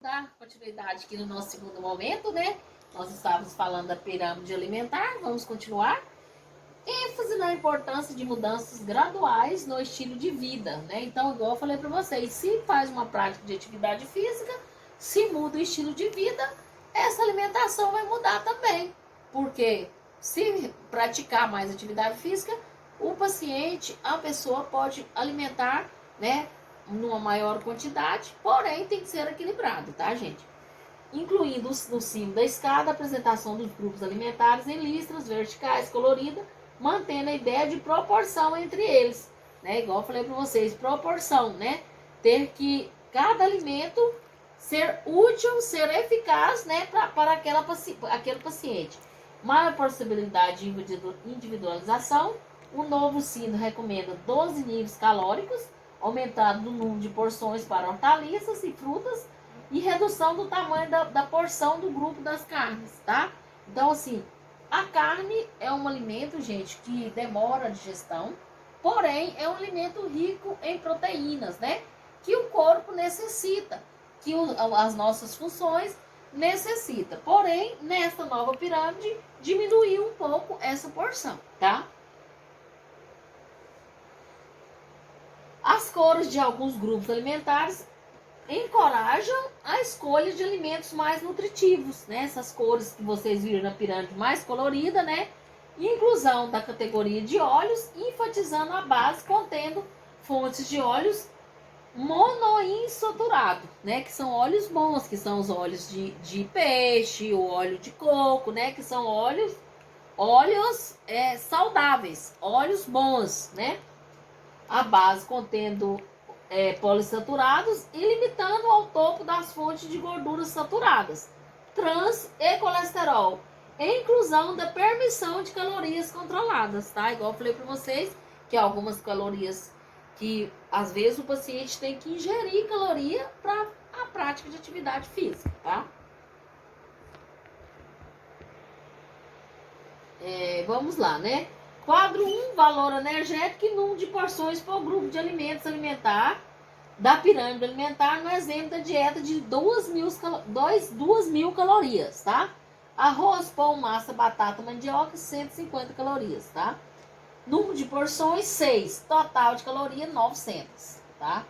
Dar continuidade aqui no nosso segundo momento, né? Nós estávamos falando da pirâmide alimentar, vamos continuar. ênfase na importância de mudanças graduais no estilo de vida, né? Então, igual eu falei para vocês, se faz uma prática de atividade física, se muda o estilo de vida, essa alimentação vai mudar também. Porque se praticar mais atividade física, o paciente, a pessoa pode alimentar, né, numa maior quantidade, porém tem que ser equilibrado, tá, gente? Incluindo no cimo da escada a apresentação dos grupos alimentares em listras verticais coloridas, mantendo a ideia de proporção entre eles, né? Igual eu falei para vocês, proporção, né? Ter que cada alimento ser útil, ser eficaz, né, para aquele paciente. Maior possibilidade de individualização. O novo sino recomenda 12 níveis calóricos, aumentado no número de porções para hortaliças e frutas e redução do tamanho da porção do grupo das carnes, tá? Então, assim, a carne é um alimento, gente, que demora a digestão, porém é um alimento rico em proteínas, né? Que o corpo necessita, que as nossas funções necessitam. Porém, nessa nova pirâmide, diminuiu um pouco essa porção, tá? As cores de alguns grupos alimentares encorajam a escolha de alimentos mais nutritivos, né? Essas cores que vocês viram na pirâmide mais colorida, né? Inclusão da categoria de óleos, enfatizando a base contendo fontes de óleos monoinsaturados, né? Que são óleos bons, que são os óleos de peixe, o óleo de coco, né? Que são óleos saudáveis, óleos bons, né? A base contendo polissaturados e limitando ao topo das fontes de gorduras saturadas, trans e colesterol, e inclusão da permissão de calorias controladas, tá? Igual eu falei para vocês, que algumas calorias que às vezes o paciente tem que ingerir caloria para a prática de atividade física, tá? Vamos lá, né? Quadro 1, valor energético e número de porções por grupo de alimentos alimentar da pirâmide alimentar no exemplo da dieta de 2.000 calorias, tá? Arroz, pão, massa, batata, mandioca, 150 calorias, tá? Número de porções, 6. Total de caloria, 900, tá?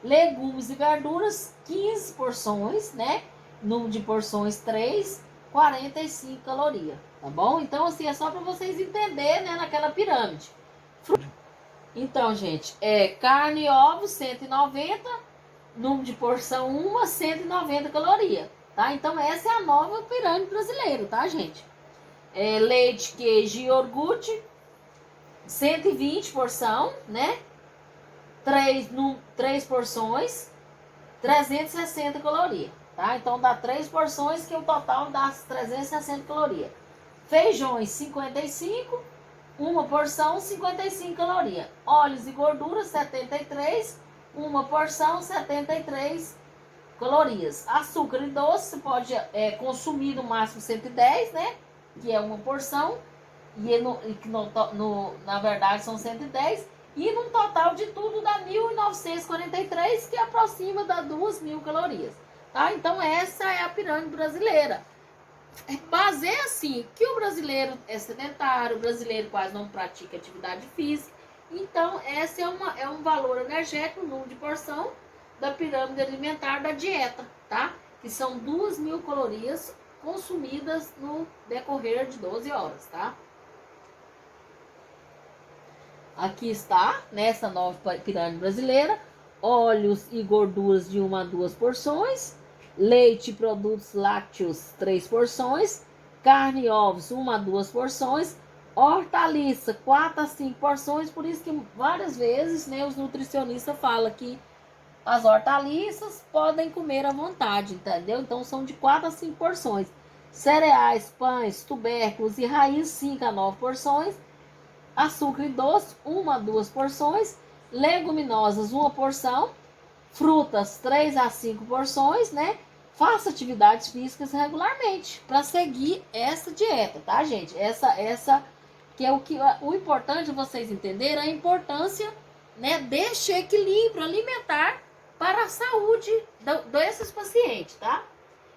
Legumes e verduras, 15 porções, né? Número de porções, 3. 45 calorias, tá bom? Então, assim, é só para vocês entenderem, né, naquela pirâmide. Então, gente, carne e ovos, 190, número de porção 1, 190 calorias, tá? Então, essa é a nova pirâmide brasileira, tá, gente? Leite, queijo e iogurte, 120 porção, né? 3 porções, 360 calorias, tá? Então, dá 3 porções, que o total dá 360 calorias. Feijões, 55, uma porção, 55 calorias. Óleos e gorduras, 73, uma porção, 73 calorias. Açúcar e doce, você pode consumir no máximo 110, né? Que é uma porção, e na verdade são 110. E num total de tudo dá 1.943, que aproxima da 2.000 calorias. Tá? Então essa é a pirâmide brasileira. Baseia assim, que o brasileiro é sedentário, o brasileiro quase não pratica atividade física. Então esse é um valor energético, o número de porção da pirâmide alimentar da dieta, tá? Que são 2.000 calorias consumidas no decorrer de 12 horas, tá? Aqui está, nessa nova pirâmide brasileira, óleos e gorduras de 1 a 2 porções, leite e produtos lácteos 3 porções, carne e ovos 1 a 2 porções, hortaliça 4 a 5 porções, por isso que várias vezes, né, os nutricionistas falam que as hortaliças podem comer à vontade, entendeu? Então são de 4 a 5 porções. Cereais, pães, tubérculos e raízes 5 a 9 porções, açúcar e doce, 1 a 2 porções, leguminosas, 1 porção, frutas, 3 a 5 porções, né? Faça atividades físicas regularmente para seguir essa dieta, tá, gente? Essa que é o importante vocês entenderem, a importância, né, deste equilíbrio alimentar para a saúde desses pacientes, tá?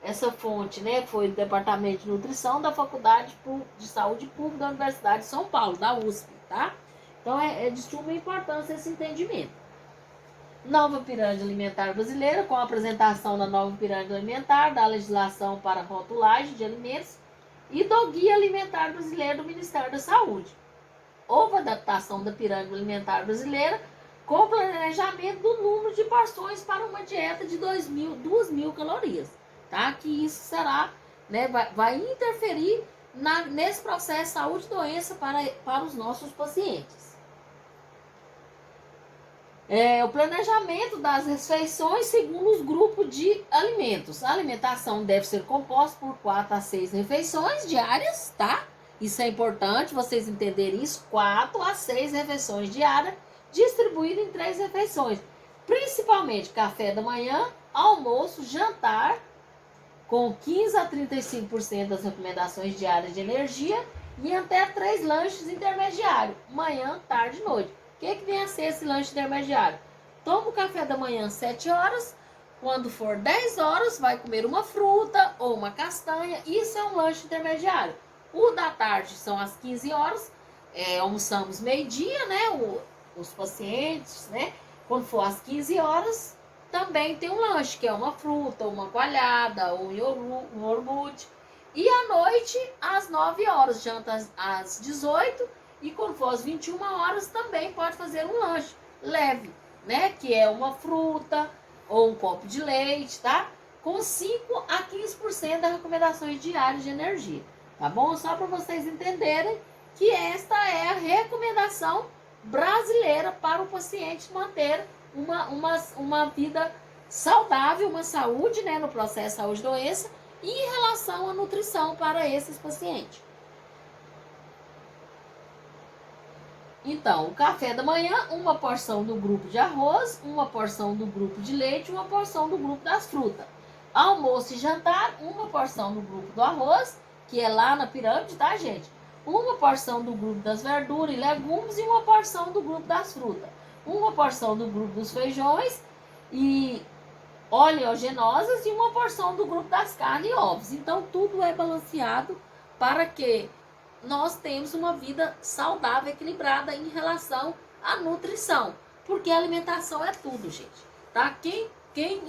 Essa fonte, né, foi do Departamento de Nutrição da Faculdade de Saúde Pública da Universidade de São Paulo, da USP, tá? Então, é de suma importância esse entendimento. Nova Pirâmide Alimentar Brasileira, com a apresentação da nova Pirâmide Alimentar, da legislação para rotulagem de alimentos e do Guia Alimentar Brasileiro do Ministério da Saúde. Houve adaptação da Pirâmide Alimentar Brasileira com planejamento do número de porções para uma dieta de 2.000 calorias. Tá? Que isso será, né, vai interferir nesse processo de saúde e doença para os nossos pacientes. O planejamento das refeições segundo os grupos de alimentos. A alimentação deve ser composta por 4 a 6 refeições diárias, tá? Isso é importante vocês entenderem isso. 4 a 6 refeições diárias, distribuídas em 3 refeições. Principalmente café da manhã, almoço, jantar, com 15 a 35% das recomendações diárias de energia e até 3 lanches intermediários, manhã, tarde e noite. O que vem a ser esse lanche intermediário? Toma o café da manhã às 7 horas, quando for 10 horas, vai comer uma fruta ou uma castanha, isso é um lanche intermediário. O da tarde são às 15 horas, almoçamos meio-dia, né, os pacientes, né, quando for às 15 horas, também tem um lanche, que é uma fruta, uma coalhada, ou um iogurte. E à noite, às 9 horas, janta às 18, e quando for às 21 horas, também pode fazer um lanche leve, né? Que é uma fruta ou um copo de leite, tá? Com 5 a 15% das recomendações diárias de energia, tá bom? Só para vocês entenderem que esta é a recomendação brasileira para o paciente manter uma vida saudável, uma saúde, né, no processo saúde e doença, e em relação à nutrição para esses pacientes. Então, o café da manhã, uma porção do grupo de arroz, uma porção do grupo de leite, uma porção do grupo das frutas. Almoço e jantar, uma porção do grupo do arroz, que é lá na pirâmide, tá, gente? Uma porção do grupo das verduras e legumes e uma porção do grupo das frutas. Uma porção do grupo dos feijões e oleaginosas e uma porção do grupo das carnes e ovos. Então, tudo é balanceado para que nós temos uma vida saudável, equilibrada em relação à nutrição. Porque a alimentação é tudo, gente. Tá? Quem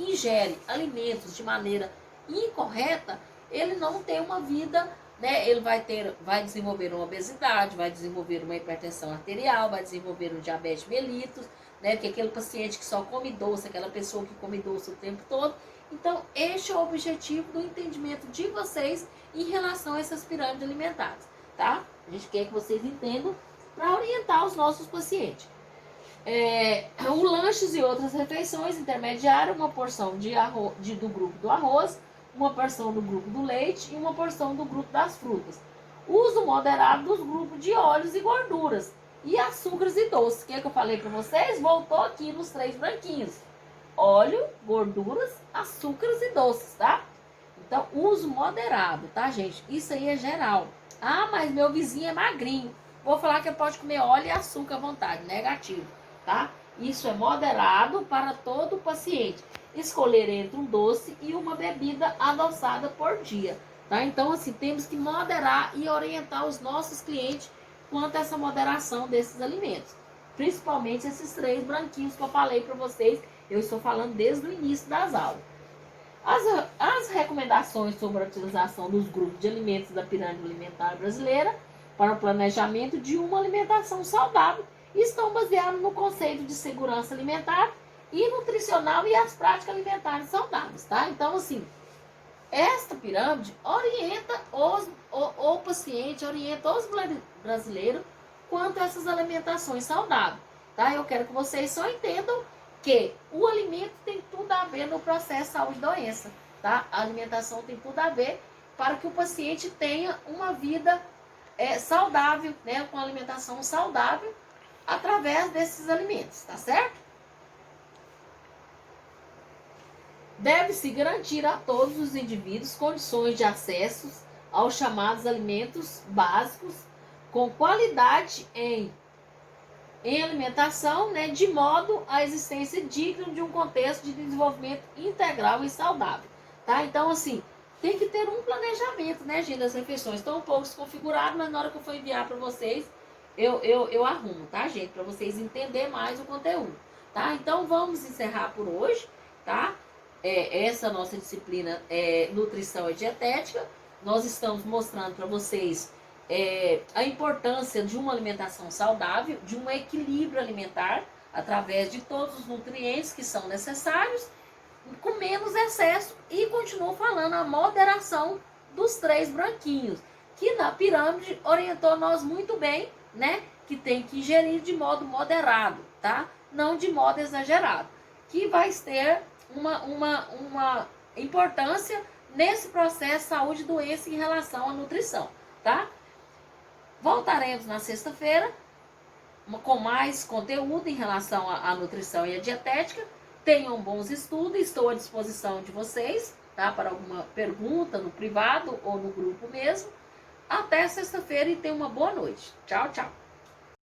ingere alimentos de maneira incorreta, ele não tem uma vida, né? Ele vai desenvolver uma obesidade, vai desenvolver uma hipertensão arterial, vai desenvolver um diabetes mellitus, né? Que é aquele paciente que só come doce, aquela pessoa que come doce o tempo todo. Então, este é o objetivo do entendimento de vocês em relação a essas pirâmides alimentares, tá? A gente quer que vocês entendam para orientar os nossos pacientes. O lanches e outras refeições intermediárias, uma porção do grupo do arroz, uma porção do grupo do leite e uma porção do grupo das frutas. Uso moderado dos grupos de óleos e gorduras e açúcares e doces. O que eu falei para vocês? Voltou aqui nos 3 branquinhos. Óleo, gorduras, açúcares e doces, tá? Então, uso moderado, tá, gente? Isso aí é geral. Ah, mas meu vizinho é magrinho. Vou falar que ele pode comer óleo e açúcar à vontade. Negativo, tá? Isso é moderado para todo paciente. Escolher entre um doce e uma bebida adoçada por dia, tá? Então, assim, temos que moderar e orientar os nossos clientes quanto a essa moderação desses alimentos. Principalmente esses 3 branquinhos que eu falei para vocês. Eu estou falando desde o início das aulas. As recomendações sobre a utilização dos grupos de alimentos da pirâmide alimentar brasileira para o planejamento de uma alimentação saudável estão baseadas no conceito de segurança alimentar e nutricional e as práticas alimentares saudáveis, tá? Então, assim, esta pirâmide orienta o paciente, orienta os brasileiros quanto a essas alimentações saudáveis, tá? Eu quero que vocês só entendam que o alimento tem tudo a ver no processo saúde e doença, tá? A alimentação tem tudo a ver para que o paciente tenha uma vida saudável, né? Com alimentação saudável através desses alimentos, tá certo? Deve-se garantir a todos os indivíduos condições de acesso aos chamados alimentos básicos com qualidade em em alimentação, né, de modo à existência digna de um contexto de desenvolvimento integral e saudável, tá? Então, assim, tem que ter um planejamento, né, gente, das refeições. Estão um pouco desconfigurados, mas na hora que eu for enviar para vocês, eu arrumo, tá, gente? Para vocês entenderem mais o conteúdo, tá? Então, vamos encerrar por hoje, tá? Essa nossa disciplina é Nutrição e Dietética. Nós estamos mostrando para vocês a importância de uma alimentação saudável, de um equilíbrio alimentar, através de todos os nutrientes que são necessários, com menos excesso, e continuo falando a moderação dos 3 branquinhos, que na pirâmide orientou nós muito bem, né? Que tem que ingerir de modo moderado, tá? Não de modo exagerado, que vai ter uma importância nesse processo saúde e doença em relação à nutrição, tá? Voltaremos na sexta-feira com mais conteúdo em relação à nutrição e à dietética. Tenham bons estudos, estou à disposição de vocês, tá? Para alguma pergunta no privado ou no grupo mesmo. Até sexta-feira e tenham uma boa noite. Tchau, tchau.